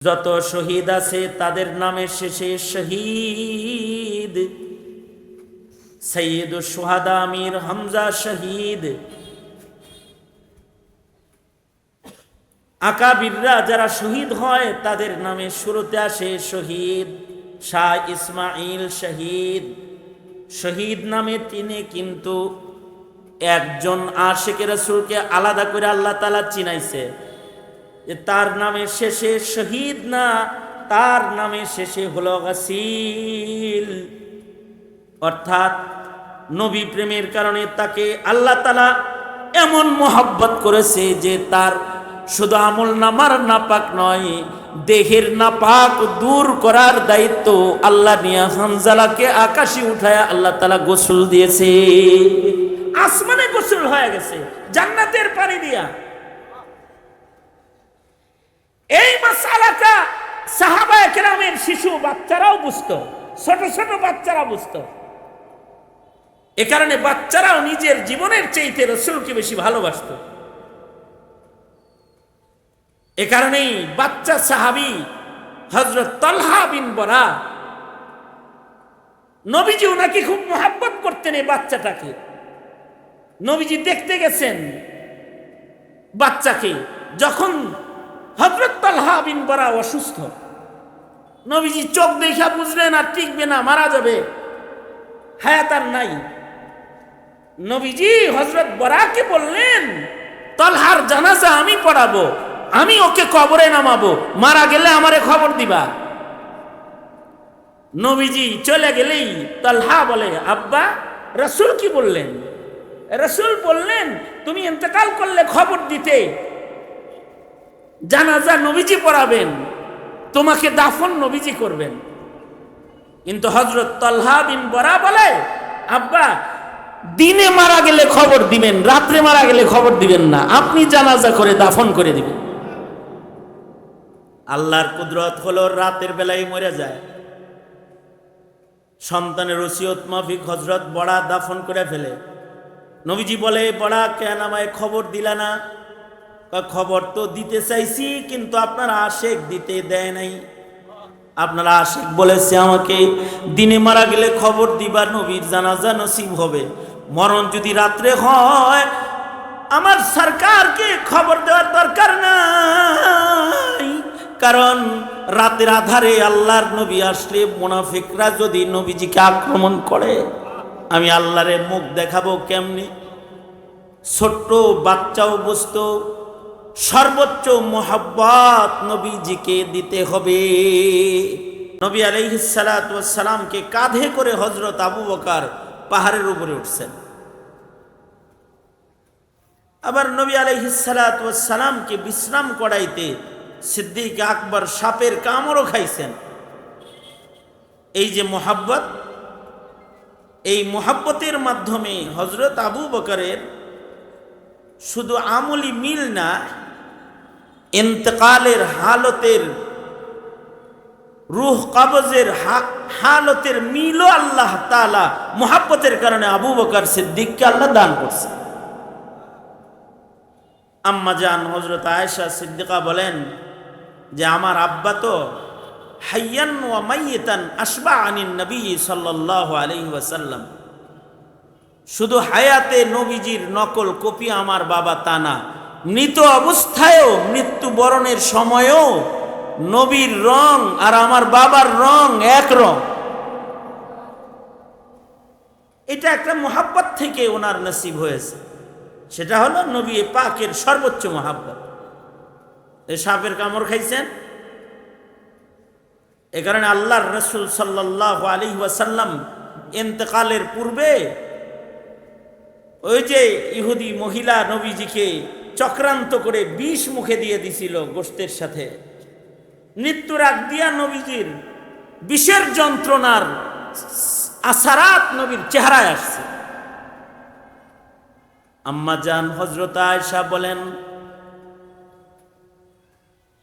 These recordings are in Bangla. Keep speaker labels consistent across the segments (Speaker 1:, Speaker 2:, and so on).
Speaker 1: যত শহীদ আছে তাদের নামের শেষে শহীদ। সৈয়দুশ শুহাদা আমির হামজা শহীদ। আকাবিররা যারা শহীদ হয় তাদের নামে শুরুতে আসে শহীদ। শাহ ইসমাইল শহীদ। শহীদ নামে তিনি কিন্তু একজন আশিকে রাসূলকে আলাদা করে আল্লাহ তাআলা চিনাইছে যে তার নামের শেষে শহীদ না, তার নামের শেষে হলো গাসিল, অর্থাৎ নবী প্রেমের কারণে তাকে আল্লাহ তাআলা এমন মোহাব্বত করেছে যে তার শুধু আমল নামার নাপাক নয়, দেহের নাপাক দূর করার দায়িত্ব আল্লাহ নিয়া হানজালাকে আকাশে উঠায় আল্লাহ তাআলা গোসল দিয়েছে। আসমানে গোসল হয়ে গেছে জান্নাতের পানি দিয়া। এই মাসালাটা সাহাবায়ে কেরামের শিশু বাচ্চারাও বুঝতো, ছোট ছোট বাচ্চারা বুঝতো। এ কারণে বাচ্চারাও নিজের জীবনের চাইতে রাসূলকে বেশি ভালোবাসতো। এ কারণেই বাচ্চা সাহাবী হযরত তালহা বিন বরা, নবীজি ওনাকে খুব মহব্বত করতেন। এই বাচ্চাটাকে নবীজি দেখতে গেছেন বাচ্চাকে, যখন হযরত তালহা বিন বরা অসুস্থ, নবীজি চোখ দেখা বুঝলেন আর টিকবে না, মারা যাবে, হায়াত আর নাই। নবীজি হযরত বরাকে বললেন, তালহার জানাজা আমি পড়াবো, আমি ওকে কবরে নামাবো, মারা গেলে আমারে খবর দিবা। নবীজি চলে গেলেই তালহা বলে, আব্বা রাসূল কি বললেন? রাসূল বললেন তুমি ইন্তেকাল করলে খবর দিতে, জানাজা নবীজি পড়াবেন, তোমাকে দাফন নবীজি করবেন। কিন্তু হযরত তালহা বিন বরা বলে, আব্বা দিনে মারা গেলে খবর দিবেন, রাত্রে মারা গেলে খবর দিবেন না, আপনি জানাজা করে দাফন করে দিবেন। আল্লাহর কুদরত হলো রাতের বেলায় মরে যায়। সন্তানের ওসিয়ত মাফিক হযরত বড়া দাফন করে ফেলে। নবীজি বলে, বড়া কেন আমায় খবর দিলা না? খবর তো দিতে চাইছি, কিন্তু আপনার আশেক দিতে দেয় নাই। আপনার আশেক বলেছে আমাকে দিনে মারা গেলে খবর দিবা, নবীর জানাজা নসিব হবে। মরণ যদি রাত্রে হয় আমার সরকারকে খবর দেওয়ার দরকার নাই, কারণ রাতের আধারে আল্লাহর নবী আসলে মুনাফিকরা যদি নবীজিকে আক্রমণ করে আমি আল্লাহরে মুখ দেখাবো কেমনে? ছোট্ট বাচ্চাও বুঝতো সর্বোচ্চ মোহাব্বত নবীজিকে দিতে হবে। নবী আলাইহিস সালাতু ওয়াস সালামকে কাঁধে করে হযরত আবু বকর পাহাড়ের উপরে উঠছেন। আবার নবী আলাইহিস সালাতু ওয়াস সালামকে বিশ্রাম করাইতে সিদ্দিক আকবর সাপের কামড়ও খাইছেন। এই যে মোহাব্বত, এই মোহাব্বতের মাধ্যমে হযরত আবু বকরের শুধু আমলি মিল না, ইন্তেকালের হালতের, রূহ কবজের হালতের মিলও আল্লাহ তাআলা মোহাব্বতের কারণে আবু বকর সিদ্দিককে আল্লাহ দান করছে। আম্মা জান হযরত আয়েশা সিদ্দিকা বলেন যে আমার আব্বা তো হাইয়ান ওয়া মাইয়িতান আশবা আনিন নবী সাল্লাল্লাহু আলাইহি ওয়াসাল্লাম, শুধু হায়াতে নবীজির নকল কপি আমার বাবা তা না, মৃত অবস্থায়ও মৃত্যুবরণের সময়ও নবীর রং আর আমার বাবার রং এক রং। এটা একটা মোহাব্বত থেকে ওনার নসিব হয়েছে, সেটা হলো নবী পাকের সর্বোচ্চ মোহাব্বত। এই সাপের কামড় খাইছেন, এ কারণে আল্লাহর রাসূল সাল্লাল্লাহু আলাইহি ওয়াসাল্লাম ইন্তেকালের পূর্বে ওই যে ইহুদি মহিলা নবীজিকে চক্রান্ত করে বিষ মুখে দিয়ে দিছিল গোশতের সাথে, মৃত্যুর আগ দিয়া নবীজির বিষের যন্ত্রণার আসারাত নবীর চেহারায় আসছে। আম্মা জান হযরত আয়েশা বলেন,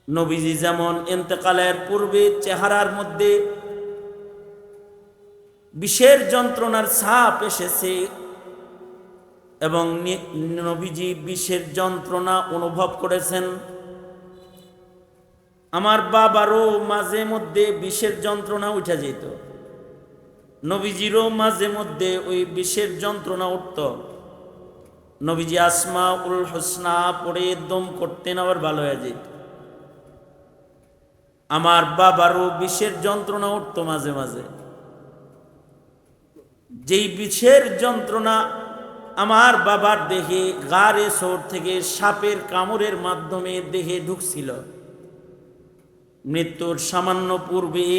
Speaker 1: নবীজি যেমন ইন্তেকালের পূর্বে চেহারার মধ্যে বিষের যন্ত্রণার ছাপ এসেছে এবং নবীজি বিষের যন্ত্রণা অনুভব করেছেন, আমার বাবারও মাঝে মধ্যে বিষের যন্ত্রণা উঠে যেত, নবীজিরও মাঝে মধ্যে ওই বিষের যন্ত্রণা উঠত। নবীজি আসমা উল হোসনা পড়ে দম করতেন, আবার ভালো হয়ে যেত। আমার বাবারও বিষের যন্ত্রণা উঠত মাঝে মাঝে। যেই বিষের যন্ত্রণা আমার বাবার দেহে গারে সোর থেকে সাপের কামড়ের মাধ্যমে দেহে ঢুকছিল, মৃত্যুর সামান্য পূর্বে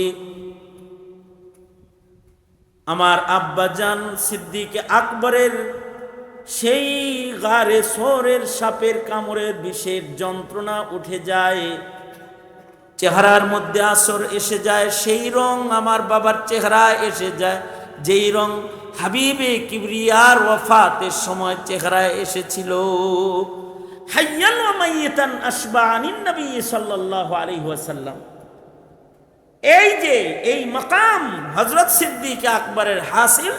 Speaker 1: আমার আব্বাজান সিদ্দিক আকবরের সেই গারে সোরের সাপের কামড়ের বিষের যন্ত্রণা উঠে যায়, চেহারার মধ্যে আসর এসে যায়। সেই রং আমার বাবার চেহারা এসে যায়, যেই রং হাবিবে কিবরিয়ার ওয়াফাতের সময় চেহারায় এসেছিল। হাইয়ান ওয়া মাইয়াতান আশবানিন নবী সাল্লাল্লাহু আলাইহি ওয়াসাল্লাম। এই যে এই মাকাম হযরত সিদ্দিক আকবরের হাসিল,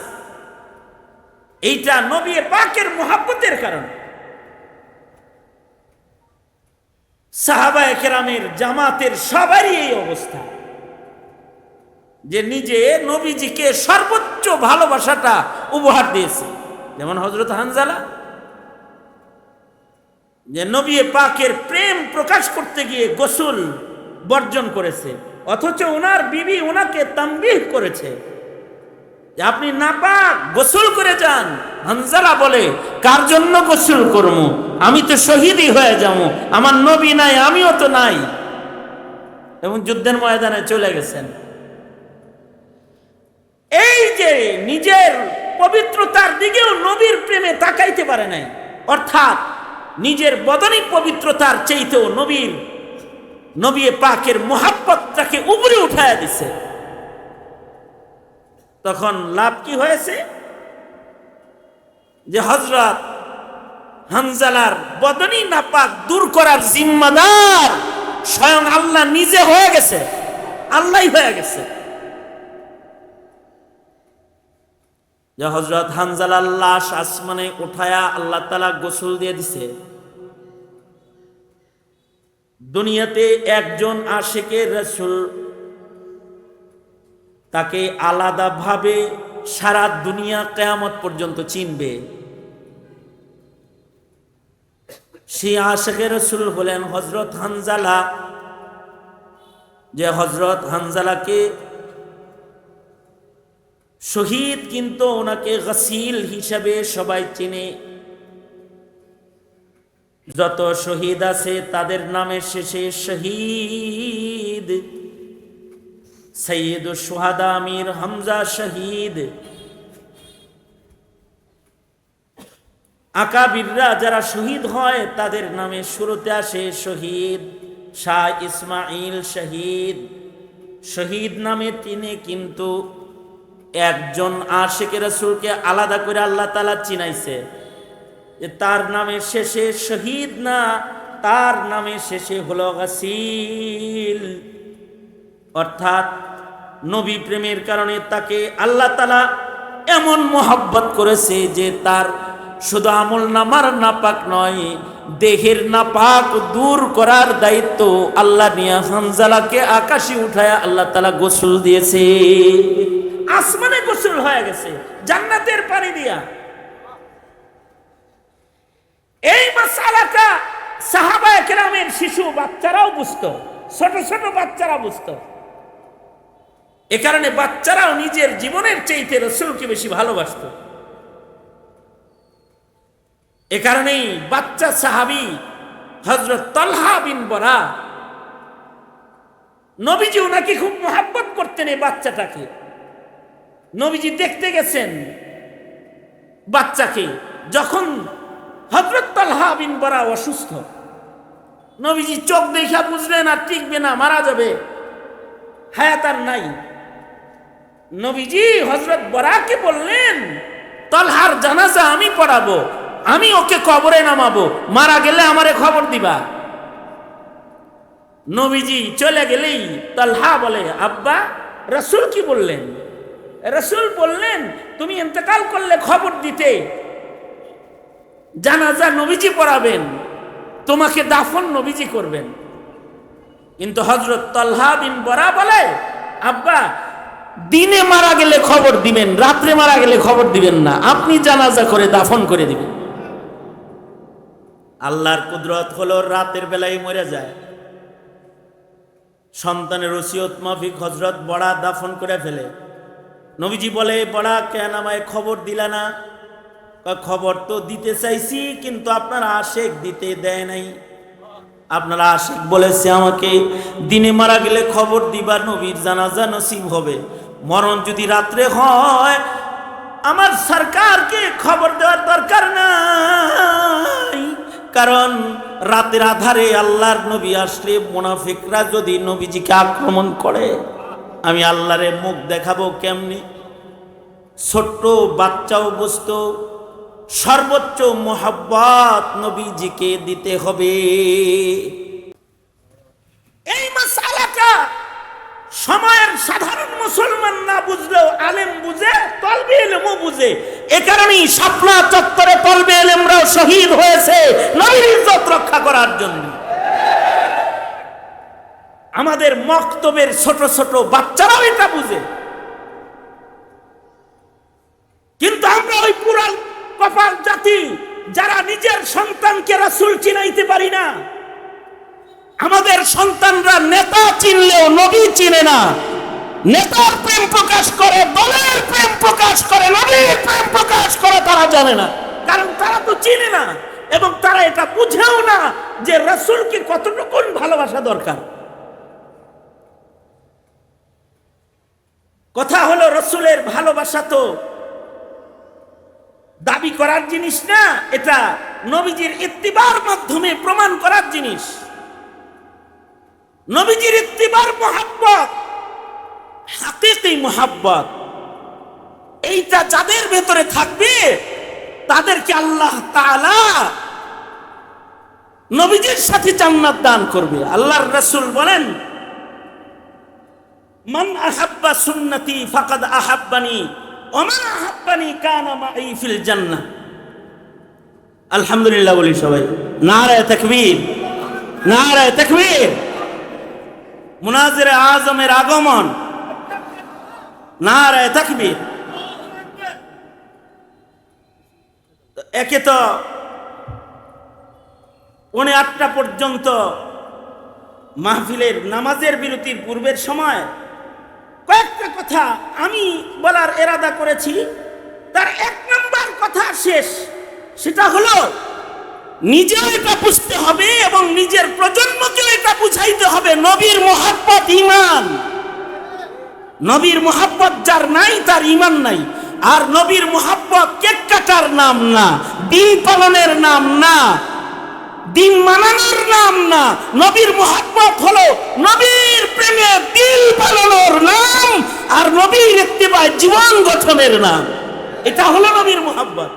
Speaker 1: এইটা নবী পাকের মুহাব্বতের কারণে। সাহাবায়ে কেরামের জামাতের সবারই এই অবস্থা, যে নিজে নবীজিকে সর্বোচ্চ ভালোবাসাটা উপহার দিয়েছে। যেমন হযরত হানজালা, যে নবী পাকের প্রেম প্রকাশ করতে গিয়ে গোসল বর্জন করেছে, অথচ ওনার বিবি ওনাকে তানবিহ করেছে যে আপনি নাপাক, গোসল করে যান। হানজালা বলে, কার জন্য গোসল করব? আমি তো শহীদই হয়ে যাবো, আমার নবী নাই, আমিও তো নাই। এবং যুদ্ধের ময়দানে চলে গেছেন। এই যে নিজের পবিত্রতার দিকেও নবীর প্রেমে তাকাইতে পারে নাই, অর্থাৎ নিজের বদনী পবিত্রতার চাইতেও নবী পাকের মুহাব্বতটাকে উপরে উঠায়া দিছে। তখন লাভ কি হয়েছে? যে হযরত হানজালার বদনী নাপাক দূর করার জিম্মাদার স্বয়ং আল্লাহ নিজে হয়ে গেছে, আল্লাহই হয়ে গেছে। যে হযরত হানজালার লাশ আসমানে উঠায়া আল্লাহ তাআলা গোসল দিয়ে দিছে। দুনিয়াতে একজন আশিকে রাসূল, তাকে আলাদাভাবে সারা দুনিয়া কিয়ামত পর্যন্ত চিনবে। সেই আশিকে রাসূল হলেন হযরত হানজালা। যে হযরত হানজালাকে শহীদ, কিন্তু ওনাকে গাসিল হিসাবে সবাই চিনে। যত শহীদ আছে তাদের নামের শেষে শহীদ। সৈয়দুশ শুহাদা আমির হামজা শহীদ। আকাবিররা যারা শহীদ হয় তাদের নামে শুরুতে আসে শহীদ। শাহ ইসমাইল শহীদ। শহীদ নামে তিনি কিন্তু একজন আশিকে রাসূলকে আলাদা করে আল্লাহ তাআলা চিনাইছে, যে তার নামের শেষে শহীদ না, তার নামের শেষে হলো গাসিল। অর্থাৎ নবী প্রেমের কারণে তাকে আল্লাহ তাআলা এমন মহব্বত করেছে যে তার শুধু আমল নামার নাপাক নয়, দেহের নাপাক দূর করার দায়িত্ব আল্লাহ নিয়ে হানজালাকে আকাশে উঠায় আল্লাহ তাআলা গোসল দিয়েছে। আসমানে গোসল হয়ে গেছে জান্নাতের পানি দিয়া। এই মাসালাটা সাহাবায়ে কেরামের শিশু বাচ্চারাও বুঝতো, ছোট ছোট বাচ্চারা বুঝতো। এ কারণে বাচ্চারাও নিজের জীবনের চাইতে রাসূলকে বেশি ভালোবাসতো। এ কারণেই বাচ্চা সাহাবী হযরত তালহা বিন বরা, নবীজি ওনাকে খুব মহব্বত করতেন। এই বাচ্চাটাকে নবীজি দেখতে গেছেন বাচ্চাকে, যখন হযরত তালহা বিন বরা অসুস্থ, নবীজি চোখ দেখা বুঝলেন আর টিকবে না, মারা যাবে, হায়াত আর নাই। নবীজি হযরত বরাকে বললেন, তালহার জানাজা আমি পড়াবো, আমি ওকে কবরে নামাবো, মারা গেলে আমারে খবর দিবা। নবীজি চলে গেলেই তালহা বলে, আব্বা রাসূল কি বললেন? রাসূল বললেন তুমি ইন্তেকাল করলে খবর দিতে, জানাজা নবীজি পড়াবেন, তোমাকে দাফন নবীজি করবেন। কিন্তু হযরত তালহা বিন বরা বলে, আব্বা দিনে মারা গেলে খবর দিবেন, রাত্রে মারা গেলে খবর দিবেন না, আপনি জানাজা করে দাফন করে দিবেন। আল্লাহর কুদরত হলো রাতের বেলায় মরে যায়, সন্তানের ওসিয়ত মাফিক হযরত বড়া দাফন করে ফেলে। নবীজি বলে, বড়া কেন আমায় খবর দিলা না? খবর তো দিতে চাইছি, কিন্তু আপনার আশেক দিতে দেয় নাই। আপনার আশেক বলেছে আমাকে দিনে মারা গেলে খবর দিবা, নবীর জানাজা নসিব হবে। মরণ যদি রাত্রে হয়, আমার সরকারকে খবর দেওয়ার দরকার নাই, কারণ রাতের আধারে আল্লাহর নবী আসলে মুনাফিকরা যদি নবীজিকে আক্রমণ করে, আমি আল্লাহরে মুখ দেখাবো কেমনি? ছোট্ট বাচ্চাও বুঝতো সর্বোচ্চ মোহাব্বত নবীজিকে দিতে হবে। এই মাসআলাটা সময়ের সাধারণ মুসলমান না বুঝলেও আলেম বুঝে, তলবে ইলমও বুঝে। এ কারণেই শাপলা চত্বরে তলবে ইলমরাও শহীদ হয়েছে নবীর ইজ্জত রক্ষা করার জন্য। আমাদের মক্তবের ছোট ছোট বাচ্চারাও এটা বুঝে, কিন্তু আমরা ওই পুরান কপাল জাতি যারা নিজের সন্তানকে রাসূল চিনাইতে পারি না। আমাদের সন্তানরা নেতা চিনলেও নবী চিনে না। নেতার প্রেম প্রকাশ করে, দলের প্রেম প্রকাশ করে, নবীর প্রেম প্রকাশ করে তারা জানে না, কারণ তারা তো চিনে না এবং তারা এটা বুঝেও না যে রাসূলকে কতটুকু ভালোবাসা দরকার। কথা হলো, রাসূলের ভালোবাসা তো দাবি করার জিনিস না, এটা নবীজির ইত্তিবার মাধ্যমে প্রমাণ করার জিনিস। নবীজির ইত্তিবার মুহাব্বত, হাকিকি মুহাব্বত, এইটা যাদের ভেতরে থাকবে তাদেরকে আল্লাহ তাআলা নবীজির সাথে জান্নাত দান করবে। আল্লাহর রাসূল বলেন, মান আহাব্বা সুন্নতি ফাকাদ আহাব্বানি ওয়া মান আহাব্বানি কানা মাই ফিল জান্নাহ। আলহামদুলিল্লাহ বলি সবাই, নারায়ে তাকবীর, নারায়ে তাকবীর। মুনাজিরে আজমের আগমন, নারায়ে তাকবীর। একে তো 8:30 পর্যন্ত মাহফিলের নামাজের বিরতির পূর্বের সময় কয়েকটা কথা আমি বলার এরাদা করেছি। তার 1 নম্বর কথা শেষ, সেটা হলো নিজেও এটা বুঝতে হবে এবং নিজের প্রজন্মকেও এটা বুঝাইতে হবে, নবীর মুহাব্বত ঈমান। নবীর মুহাব্বত যার নাই তার ঈমান নাই। আর নবীর মুহাব্বত কেক কাটার নাম না, দিন পালনের নাম না, দিন মানানোর নাম না। নবীর মুহাব্বত হলো নবীর প্রেমে দিল পালানোর নাম, আর নবীর ইত্তিবায় জীবন গঠনের নাম। এটা হলো নবীর মুহাব্বত।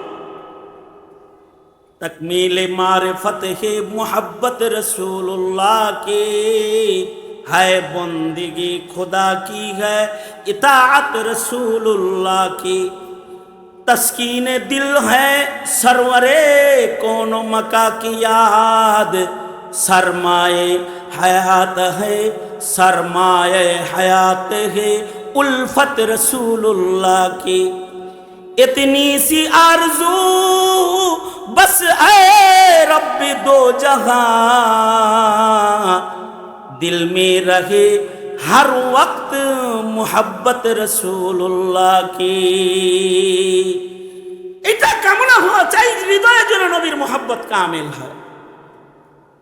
Speaker 1: तकमील मारिफत है मोहब्बत रसूलुल्लाह की, है बंदगी खुदा की है इताअत रसूलुल्लाह की। तस्कीन दिल है सरवरे कौनो मका की याद, सरमाए हयात है सरमाए हयात है उल्फत रसूलुल्लाह की। इतनी सी आरज़ू बस ऐ रब्बी दो जहां, दिल में रहे हर वक्त मोहब्बत रसूलुल्लाह की। এটা কামনা হওয়া চাই হৃদয়ে যেন নবীর মোহাব্বত কামেল হয়।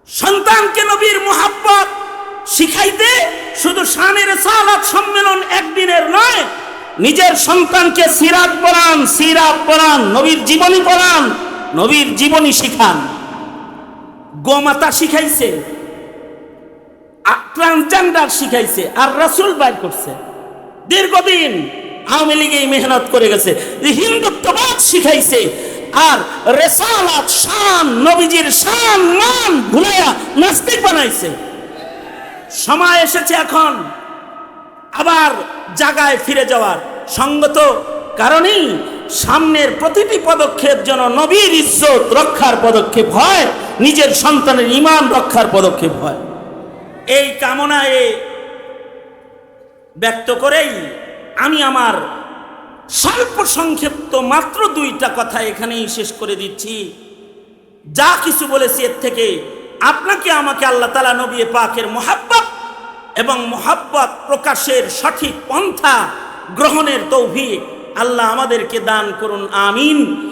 Speaker 1: সন্তানকে নবীর মোহাব্বত শিখাইতে শুধু শানে রিসালাত সম্মেলন একদিনের নয়, নিজের সন্তানকে সিরাত পড়ান, সিরাত পড়ান, নবীর জীবনী পড়ান, নবীর জীবনী শিখান। গোমাতা শিখাইছে, ট্রান্সজেন্ডার শিখাইছে, আর রাসূল বাইর করছে। দীর্ঘদিন আওয়ামী লীগ এই মেহনত করে গেছে, হিন্দুত্ববাদ শিখাইছে, আর রিসালাত শান, নবীজির শান মান ভুলাইয়া নাস্তিক বানাইছে। সময় এসেছে এখন আবার জায়গায় ফিরে যাওয়ার। সঙ্গত কারণেই সামনের প্রতিটি পদক্ষেপ যেন নবীর ইজ্জত রক্ষার পদক্ষেপ হয়, নিজের সন্তানের ঈমান রক্ষার পদক্ষেপ হয়। এই কামনায় ব্যক্ত করেই আমি আমার স্বল্প সংক্ষিপ্ত মাত্র দুইটা কথা এখানেই শেষ করে দিচ্ছি। যা কিছু বলেছি এর থেকে আপনাকে আমাকে আল্লাহ তাআলা নবী পাকের মুহাব্বত এবং মুহাব্বত প্রকাশের সঠিক পন্থা গ্রহণের তৌফিক আল্লাহ আমাদেরকে দান করুন, আমিন।